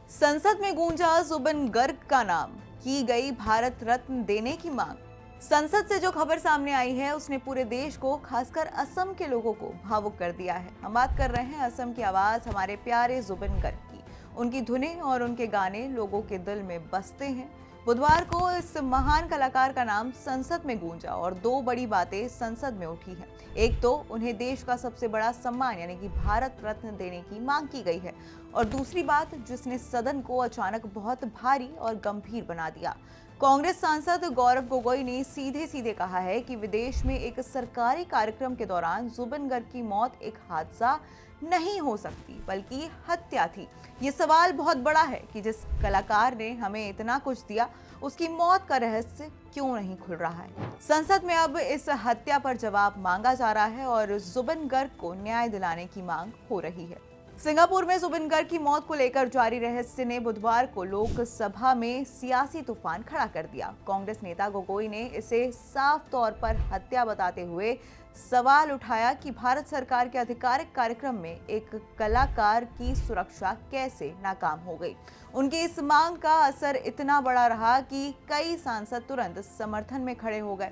संसद में गूंजा जुबिन गर्ग का नाम, की गई भारत रत्न देने की मांग। संसद से जो खबर सामने आई है उसने पूरे देश को, खासकर असम के लोगों को भावुक कर दिया है। हम बात कर रहे हैं असम की आवाज, हमारे प्यारे जुबिन गर्ग की। उनकी धुनें और उनके गाने लोगों के दिल में बसते हैं। बुधवार को इस महान कलाकार का नाम संसद में गूंजा और दो बड़ी बातें संसद में उठी हैं। एक तो उन्हें देश का सबसे बड़ा सम्मान यानी कि भारत रत्न देने की मांग की गई है, और दूसरी बात जिसने सदन को अचानक बहुत भारी और गंभीर बना दिया। कांग्रेस सांसद गौरव गोगोई ने सीधे सीधे कहा है कि विदेश में एक सरकारी कार्यक्रम के दौरान जुबिन गर्ग की मौत एक हादसा नहीं हो सकती बल्कि हत्या थी। ये सवाल बहुत बड़ा है कि जिस कलाकार ने हमें इतना कुछ दिया उसकी मौत का रहस्य क्यों नहीं खुल रहा है। संसद में अब इस हत्या पर जवाब मांगा जा रहा है और जुबिन गर्ग को न्याय दिलाने की मांग हो रही है। सिंगापुर में जुबिन गर्ग की मौत को लेकर जारी रहस्य ने बुधवार को लोकसभा में सियासी तूफान खड़ा कर दिया। कांग्रेस नेता गोगोई ने इसे साफ तौर पर हत्या बताते हुए सवाल उठाया कि भारत सरकार के आधिकारिक कार्यक्रम में एक कलाकार की सुरक्षा कैसे नाकाम हो गई। उनकी इस मांग का असर इतना बड़ा रहा कि कई सांसद तुरंत समर्थन में खड़े हो गए।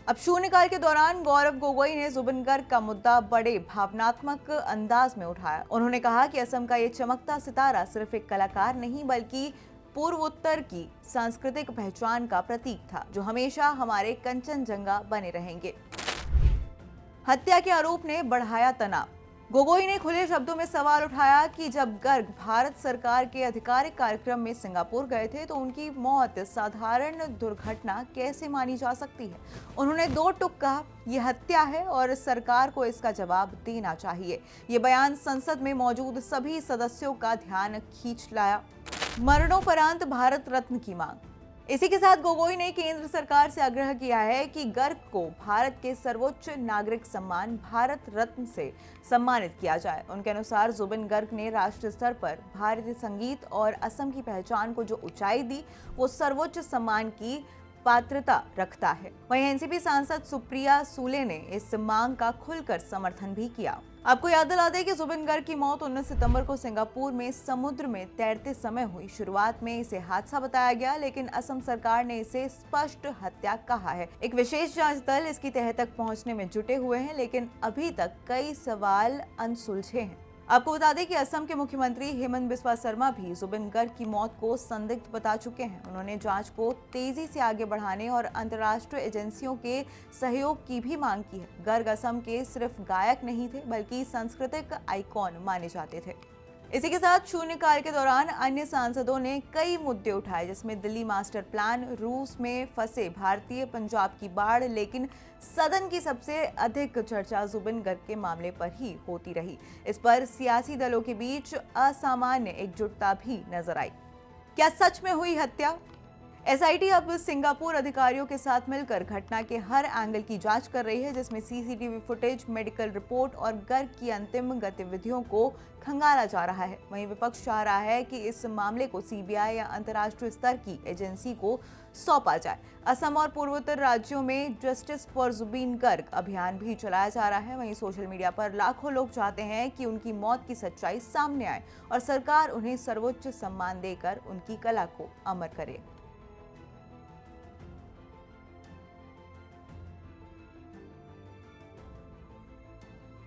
अब शून्यकाल के दौरान गौरव गोगोई ने जुबिन गर्ग का मुद्दा बड़े भावनात्मक अंदाज में उठाया। उन्होंने कहा कि असम का ये चमकता सितारा सिर्फ एक कलाकार नहीं बल्कि पूर्वोत्तर की सांस्कृतिक पहचान का प्रतीक था, जो हमेशा हमारे कंचनजंगा बने रहेंगे। हत्या के आरोप ने बढ़ाया तनाव। गोगोई ने खुले शब्दों में सवाल उठाया कि जब गर्ग भारत सरकार के आधिकारिक कार्यक्रम में सिंगापुर गए थे तो उनकी मौत साधारण दुर्घटना कैसे मानी जा सकती है। उन्होंने दो टूक कहा, यह हत्या है और सरकार को इसका जवाब देना चाहिए। ये बयान संसद में मौजूद सभी सदस्यों का ध्यान खींच लाया। मरणोपरांत भारत रत्न की मांग। इसी के साथ गोगोई ने केंद्र सरकार से आग्रह किया है कि गर्ग को भारत के सर्वोच्च नागरिक सम्मान भारत रत्न से सम्मानित किया जाए। उनके अनुसार जुबिन गर्ग ने राष्ट्रीय स्तर पर भारतीय संगीत और असम की पहचान को जो ऊंचाई दी वो सर्वोच्च सम्मान की पात्रता रखता है। वहीं एनसीपी सांसद सुप्रिया सूले ने इस मांग का खुलकर समर्थन भी किया। आपको याद दिला दें कि जुबिन गर्ग की मौत 19 सितंबर को सिंगापुर में समुद्र में तैरते समय हुई। शुरुआत में इसे हादसा बताया गया, लेकिन असम सरकार ने इसे स्पष्ट हत्या कहा है। एक विशेष जांच दल इसकी तह तक पहुंचने में जुटे हुए हैं, लेकिन अभी तक कई सवाल अनसुलझे हैं। आपको बता दें कि असम के मुख्यमंत्री हेमंत बिस्वा शर्मा भी जुबिन गर्ग की मौत को संदिग्ध बता चुके हैं। उन्होंने जांच को तेजी से आगे बढ़ाने और अंतर्राष्ट्रीय एजेंसियों के सहयोग की भी मांग की है। गर्ग असम के सिर्फ गायक नहीं थे बल्कि सांस्कृतिक आइकॉन माने जाते थे। इसी के साथ शून्यकाल के दौरान अन्य सांसदों ने कई मुद्दे उठाए, जिसमें दिल्ली मास्टर प्लान, रूस में फंसे भारतीय, पंजाब की बाढ़, लेकिन सदन की सबसे अधिक चर्चा जुबिन गर्ग के मामले पर ही होती रही। इस पर सियासी दलों के बीच असामान्य एकजुटता भी नजर आई। क्या सच में हुई हत्या? एसआईटी अब सिंगापुर अधिकारियों के साथ मिलकर घटना के हर एंगल की जांच कर रही है, जिसमें सीसीटीवी फुटेज, मेडिकल रिपोर्ट और गर्ग की अंतिम गतिविधियों को खंगाला जा रहा है। वहीं विपक्ष चाह रहा है कि इस मामले को सीबीआई या अंतर्राष्ट्रीय स्तर की एजेंसी को सौंपा जाए। असम और पूर्वोत्तर राज्यों में जस्टिस फॉर जुबिन गर्ग अभियान भी चलाया जा रहा है। वहीं सोशल मीडिया पर लाखों लोग चाहते हैं कि उनकी मौत की सच्चाई सामने आए और सरकार उन्हें सर्वोच्च सम्मान देकर उनकी कला को अमर करे।